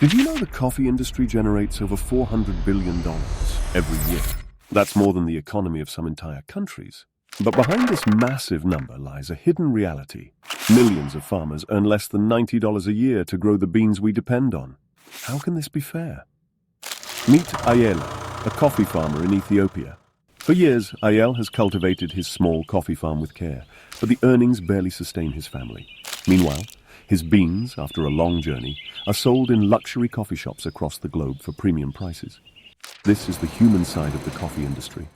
Did you know the coffee industry generates over $400 billion every year? That's more than the economy of some entire countries. But behind this massive number lies a hidden reality. Millions of farmers earn less than $90 a year to grow the beans we depend on. How can this be fair? Meet Ayela, a coffee farmer in Ethiopia. For years, Ayel has cultivated his small coffee farm with care, but the earnings barely sustain his family. Meanwhile, his beans, after a long journey, are sold in luxury coffee shops across the globe for premium prices. This is the human side of the coffee industry,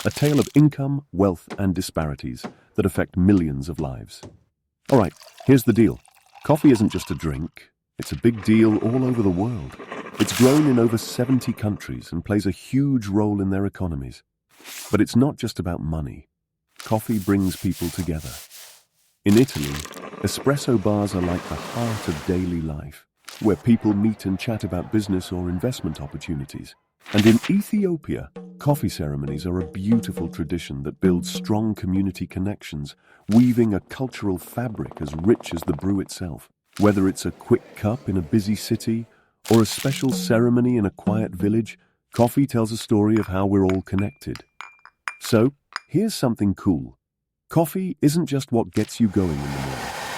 a tale of income, wealth, and disparities that affect millions of lives. All right, here's the deal. Coffee isn't just a drink, it's a big deal all over the world. It's grown in over 70 countries and plays a huge role in their economies. But it's not just about money. Coffee brings people together. In Italy, espresso bars are like the heart of daily life, where people meet and chat about business or investment opportunities. And in Ethiopia, coffee ceremonies are a beautiful tradition that builds strong community connections, weaving a cultural fabric as rich as the brew itself. Whether it's a quick cup in a busy city or a special ceremony in a quiet village, coffee tells a story of how we're all connected. So, here's something cool. Coffee isn't just what gets you going in the morning.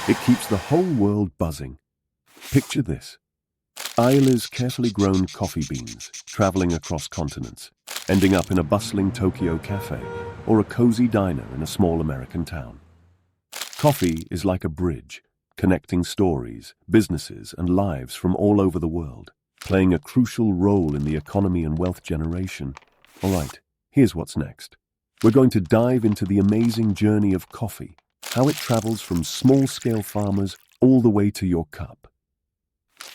It keeps the whole world buzzing. Picture this. Ayela's carefully grown coffee beans, traveling across continents, ending up in a bustling Tokyo cafe or a cozy diner in a small American town. Coffee is like a bridge, connecting stories, businesses, and lives from all over the world, playing a crucial role in the economy and wealth generation. All right, here's what's next. We're going to dive into the amazing journey of coffee, how it travels from small-scale farmers all the way to your cup.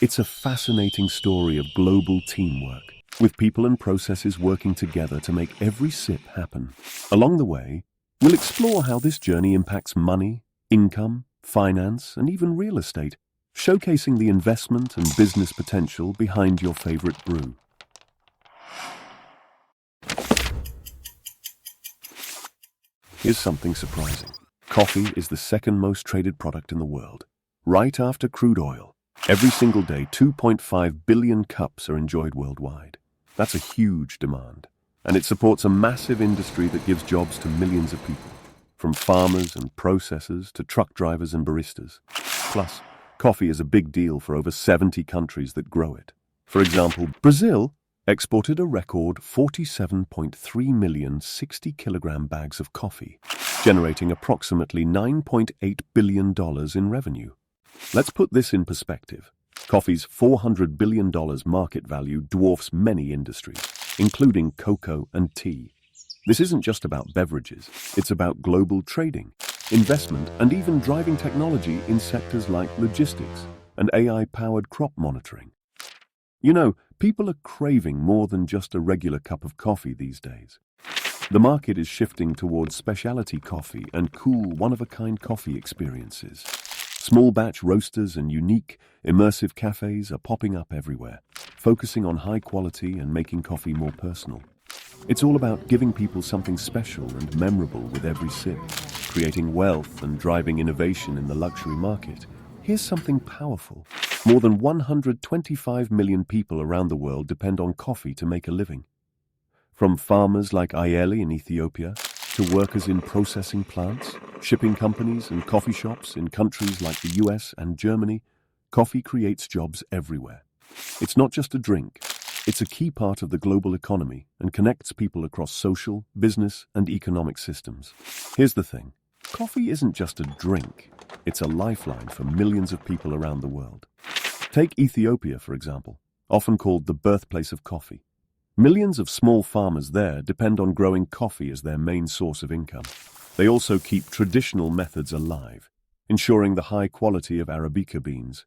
It's a fascinating story of global teamwork, with people and processes working together to make every sip happen. Along the way, we'll explore how this journey impacts money, income, finance, and even real estate, showcasing the investment and business potential behind your favorite brew. Here's something surprising. Coffee is the second most traded product in the world, right after crude oil. Every single day, 2.5 billion cups are enjoyed worldwide. That's a huge demand, and it supports a massive industry that gives jobs to millions of people, from farmers and processors to truck drivers and baristas. Plus, coffee is a big deal for over 70 countries that grow it. For example, Brazil exported a record 47.3 million 60-kilogram bags of coffee, generating approximately $9.8 billion in revenue. Let's put this in perspective. Coffee's $400 billion market value dwarfs many industries, including cocoa and tea. This isn't just about beverages, it's about global trading, investment, and even driving technology in sectors like logistics and AI-powered crop monitoring. You know, people are craving more than just a regular cup of coffee these days. The market is shifting towards specialty coffee and cool, one-of-a-kind coffee experiences. Small batch roasters and unique, immersive cafes are popping up everywhere, focusing on high quality and making coffee more personal. It's all about giving people something special and memorable with every sip, creating wealth and driving innovation in the luxury market. Here's something powerful. More than 125 million people around the world depend on coffee to make a living. From farmers like Ayeli in Ethiopia to workers in processing plants, shipping companies, and coffee shops in countries like the US and Germany, coffee creates jobs everywhere. It's not just a drink. It's a key part of the global economy and connects people across social, business, and economic systems. Here's the thing. Coffee isn't just a drink. It's a lifeline for millions of people around the world. Take Ethiopia, for example, often called the birthplace of coffee. Millions of small farmers there depend on growing coffee as their main source of income. They also keep traditional methods alive, ensuring the high quality of Arabica beans.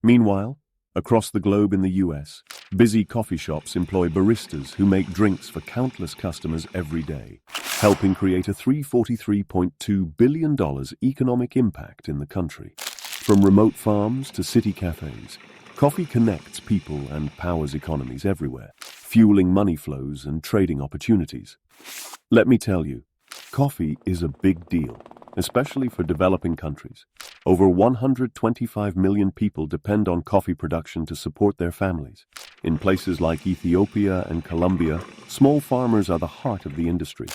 Meanwhile, across the globe in the US, busy coffee shops employ baristas who make drinks for countless customers every day, helping create a $343.2 billion economic impact in the country. From remote farms to city cafes, coffee connects people and powers economies everywhere, fueling money flows and trading opportunities. Let me tell you, coffee is a big deal, especially for developing countries. Over 125 million people depend on coffee production to support their families. In places like Ethiopia and Colombia, small farmers are the heart of the industry,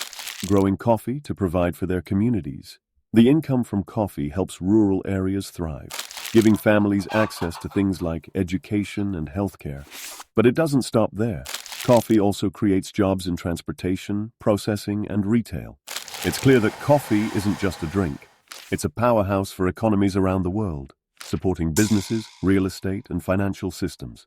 growing coffee to provide for their communities. The income from coffee helps rural areas thrive, giving families access to things like education and healthcare. But it doesn't stop there. Coffee also creates jobs in transportation, processing, and retail. It's clear that coffee isn't just a drink. It's a powerhouse for economies around the world, supporting businesses, real estate, and financial systems.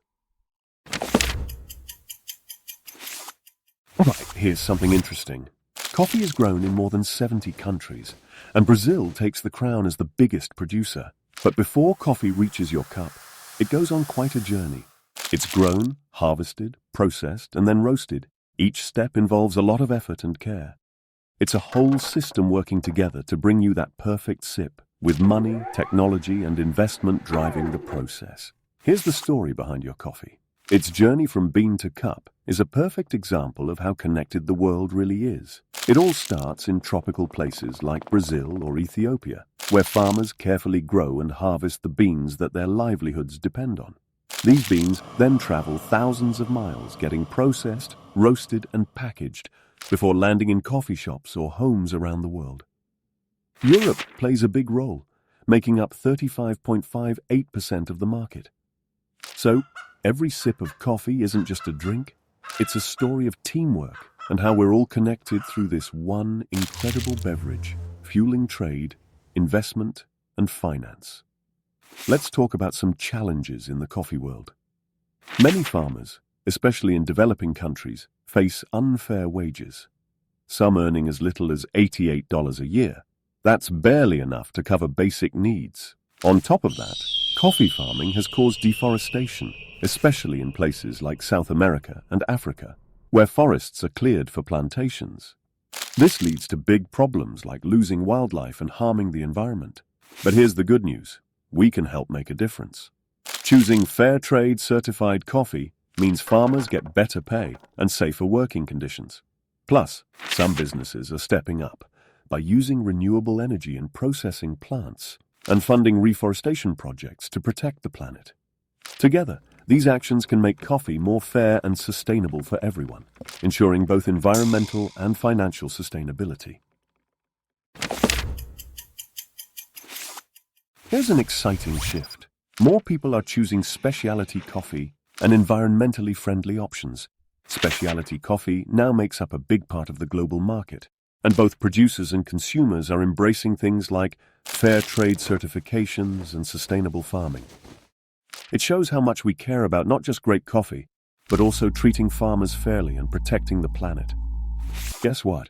All right, here's something interesting. Coffee is grown in more than 70 countries, and Brazil takes the crown as the biggest producer. But before coffee reaches your cup, it goes on quite a journey. It's grown, harvested, processed, and then roasted. Each step involves a lot of effort and care. It's a whole system working together to bring you that perfect sip, with money, technology, and investment driving the process. Here's the story behind your coffee. Its journey from bean to cup is a perfect example of how connected the world really is. It all starts in tropical places like Brazil or Ethiopia, where farmers carefully grow and harvest the beans that their livelihoods depend on. These beans then travel thousands of miles, getting processed, roasted, and packaged before landing in coffee shops or homes around the world. Europe plays a big role, making up 35.58% of the market. So, every sip of coffee isn't just a drink, it's a story of teamwork and how we're all connected through this one incredible beverage, fueling trade, investment, and finance. Let's talk about some challenges in the coffee world. Many farmers, especially in developing countries, face unfair wages. Some earning as little as $88 a year. That's barely enough to cover basic needs. On top of that, coffee farming has caused deforestation, especially in places like South America and Africa, where forests are cleared for plantations. This leads to big problems like losing wildlife and harming the environment. But here's the good news. We can help make a difference. Choosing fair trade certified coffee means farmers get better pay and safer working conditions. Plus, some businesses are stepping up by using renewable energy in processing plants and funding reforestation projects to protect the planet. Together, these actions can make coffee more fair and sustainable for everyone, ensuring both environmental and financial sustainability. Here's an exciting shift. More people are choosing specialty coffee and environmentally friendly options. Specialty coffee now makes up a big part of the global market, and both producers and consumers are embracing things like fair trade certifications and sustainable farming. It shows how much we care about not just great coffee, but also treating farmers fairly and protecting the planet. Guess what?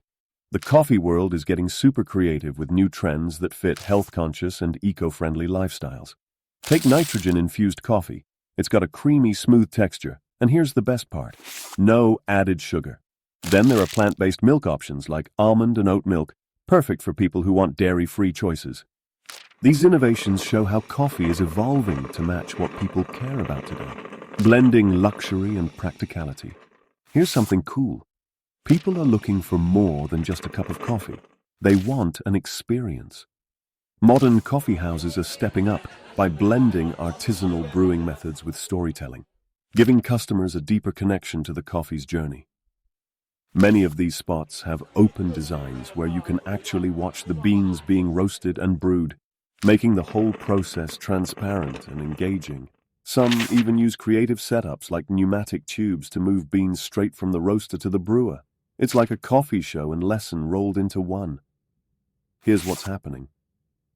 The coffee world is getting super creative with new trends that fit health-conscious and eco-friendly lifestyles. Take nitrogen-infused coffee. It's got a creamy, smooth texture, and here's the best part. No added sugar. Then there are plant-based milk options like almond and oat milk, perfect for people who want dairy-free choices. These innovations show how coffee is evolving to match what people care about today, blending luxury and practicality. Here's something cool. People are looking for more than just a cup of coffee. They want an experience. Modern coffee houses are stepping up by blending artisanal brewing methods with storytelling, giving customers a deeper connection to the coffee's journey. Many of these spots have open designs where you can actually watch the beans being roasted and brewed, making the whole process transparent and engaging. Some even use creative setups like pneumatic tubes to move beans straight from the roaster to the brewer. It's like a coffee show and lesson rolled into one. Here's what's happening.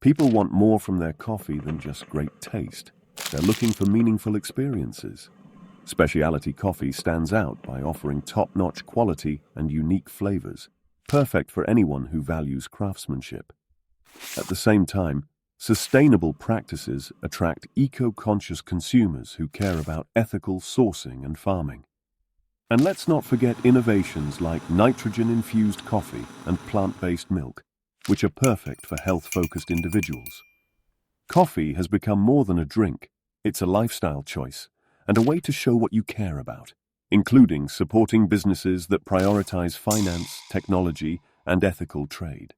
People want more from their coffee than just great taste. They're looking for meaningful experiences. Specialty coffee stands out by offering top-notch quality and unique flavors, perfect for anyone who values craftsmanship. At the same time, sustainable practices attract eco-conscious consumers who care about ethical sourcing and farming. And let's not forget innovations like nitrogen-infused coffee and plant-based milk, which are perfect for health-focused individuals. Coffee has become more than a drink. It's a lifestyle choice and a way to show what you care about, including supporting businesses that prioritize finance, technology, and ethical trade.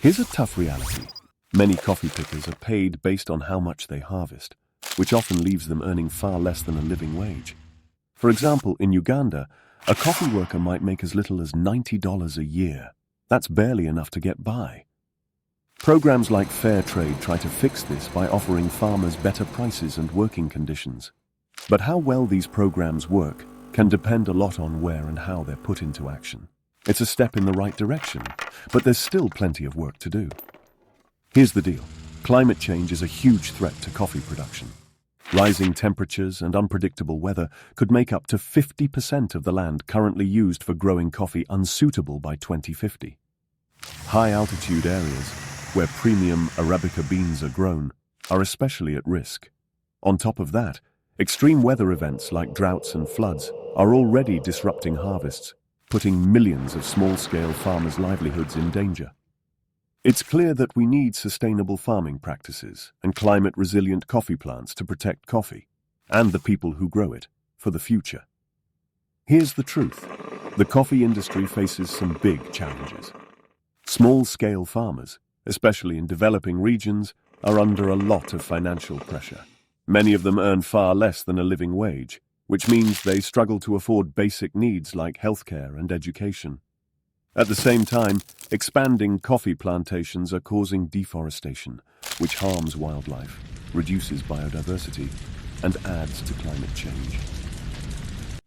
Here's a tough reality. Many coffee pickers are paid based on how much they harvest, which often leaves them earning far less than a living wage. For example, in Uganda, a coffee worker might make as little as $90 a year. That's barely enough to get by. Programs like Fair Trade try to fix this by offering farmers better prices and working conditions. But how well these programs work can depend a lot on where and how they're put into action. It's a step in the right direction, but there's still plenty of work to do. Here's the deal. Climate change is a huge threat to coffee production. Rising temperatures and unpredictable weather could make up to 50% of the land currently used for growing coffee unsuitable by 2050. High-altitude areas, where premium Arabica beans are grown, are especially at risk. On top of that, extreme weather events like droughts and floods are already disrupting harvests, putting millions of small-scale farmers' livelihoods in danger. It's clear that we need sustainable farming practices and climate-resilient coffee plants to protect coffee, and the people who grow it, for the future. Here's the truth. The coffee industry faces some big challenges. Small-scale farmers, especially in developing regions, are under a lot of financial pressure. Many of them earn far less than a living wage, which means they struggle to afford basic needs like healthcare and education. At the same time, expanding coffee plantations are causing deforestation, which harms wildlife, reduces biodiversity, and adds to climate change.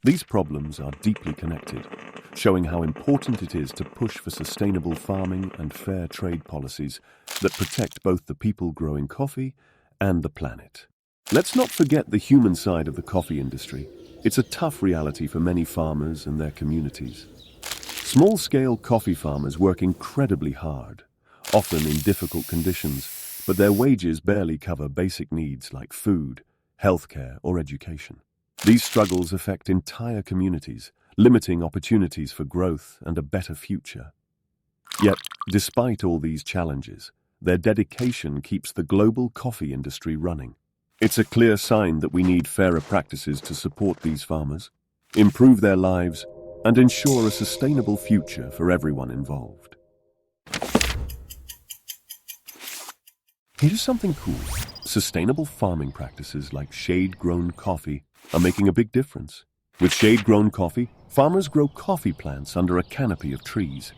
These problems are deeply connected, showing how important it is to push for sustainable farming and fair trade policies that protect both the people growing coffee and the planet. Let's not forget the human side of the coffee industry. It's a tough reality for many farmers and their communities. Small-scale coffee farmers work incredibly hard, often in difficult conditions, but their wages barely cover basic needs like food, healthcare, or education. These struggles affect entire communities, limiting opportunities for growth and a better future. Yet, despite all these challenges, their dedication keeps the global coffee industry running. It's a clear sign that we need fairer practices to support these farmers, improve their lives, and ensure a sustainable future for everyone involved. Here's something cool. Sustainable farming practices like shade-grown coffee are making a big difference. With shade-grown coffee, farmers grow coffee plants under a canopy of trees.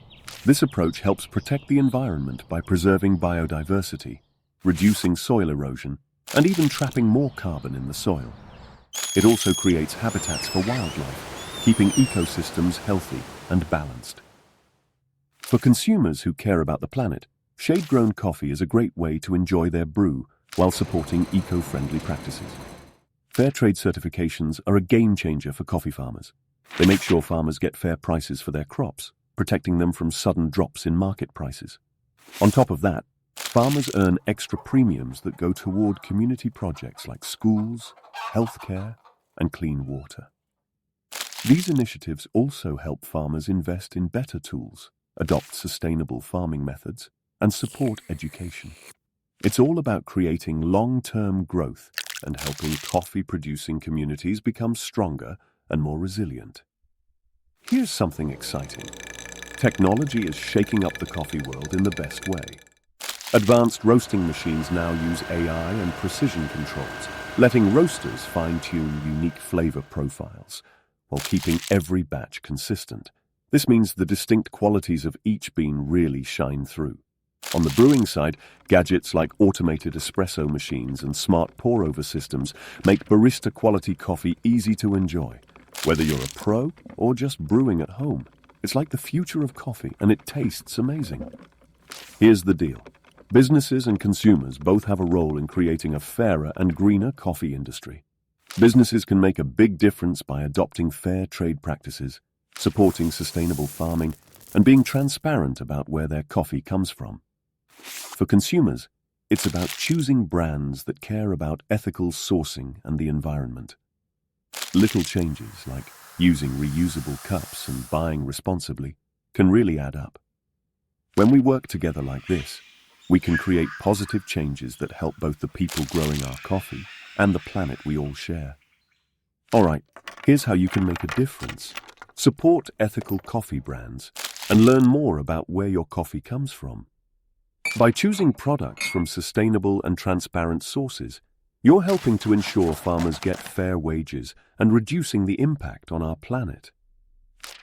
This approach helps protect the environment by preserving biodiversity, reducing soil erosion, and even trapping more carbon in the soil. It also creates habitats for wildlife, keeping ecosystems healthy and balanced. For consumers who care about the planet, shade-grown coffee is a great way to enjoy their brew while supporting eco-friendly practices. Fair trade certifications are a game-changer for coffee farmers. They make sure farmers get fair prices for their crops, protecting them from sudden drops in market prices. On top of that, farmers earn extra premiums that go toward community projects like schools, healthcare, and clean water. These initiatives also help farmers invest in better tools, adopt sustainable farming methods, and support education. It's all about creating long-term growth and helping coffee-producing communities become stronger and more resilient. Here's something exciting. Technology is shaking up the coffee world in the best way. Advanced roasting machines now use AI and precision controls, letting roasters fine-tune unique flavor profiles, while keeping every batch consistent. This means the distinct qualities of each bean really shine through. On the brewing side, gadgets like automated espresso machines and smart pour-over systems make barista-quality coffee easy to enjoy. Whether you're a pro or just brewing at home, it's like the future of coffee, and it tastes amazing. Here's the deal. Businesses and consumers both have a role in creating a fairer and greener coffee industry. Businesses can make a big difference by adopting fair trade practices, supporting sustainable farming, and being transparent about where their coffee comes from. For consumers, it's about choosing brands that care about ethical sourcing and the environment. Little changes like using reusable cups and buying responsibly can really add up. When we work together like this, we can create positive changes that help both the people growing our coffee and the planet we all share. All right, here's how you can make a difference. Support ethical coffee brands and learn more about where your coffee comes from. By choosing products from sustainable and transparent sources, you're helping to ensure farmers get fair wages and reducing the impact on our planet.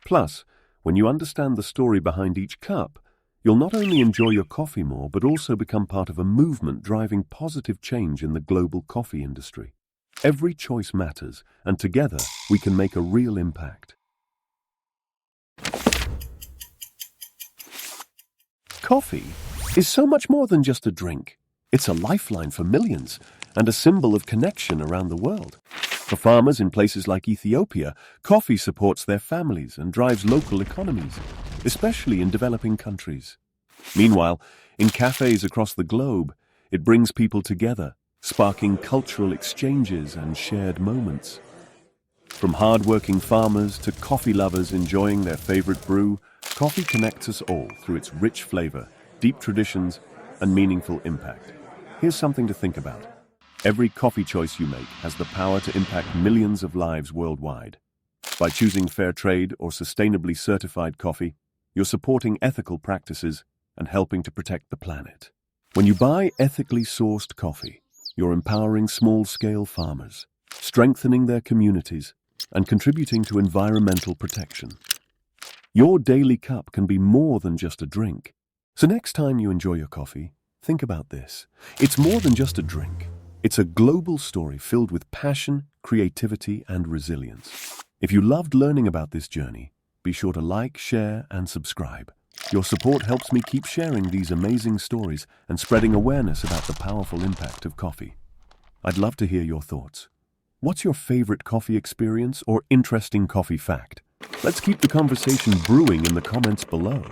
Plus, when you understand the story behind each cup, you'll not only enjoy your coffee more, but also become part of a movement driving positive change in the global coffee industry. Every choice matters, and together we can make a real impact. Coffee is so much more than just a drink. It's a lifeline for millions and a symbol of connection around the world. For farmers in places like Ethiopia, coffee supports their families and drives local economies, especially in developing countries. Meanwhile, in cafes across the globe, it brings people together, sparking cultural exchanges and shared moments. From hard-working farmers to coffee lovers enjoying their favorite brew, coffee connects us all through its rich flavor, deep traditions, and meaningful impact. Here's something to think about. Every coffee choice you make has the power to impact millions of lives worldwide. By choosing fair trade or sustainably certified coffee, you're supporting ethical practices and helping to protect the planet. When you buy ethically sourced coffee, you're empowering small-scale farmers, strengthening their communities, and contributing to environmental protection. Your daily cup can be more than just a drink. So next time you enjoy your coffee, think about this. It's more than just a drink. It's a global story filled with passion, creativity, and resilience. If you loved learning about this journey, be sure to like, share, and subscribe. Your support helps me keep sharing these amazing stories and spreading awareness about the powerful impact of coffee. I'd love to hear your thoughts. What's your favorite coffee experience or interesting coffee fact? Let's keep the conversation brewing in the comments below.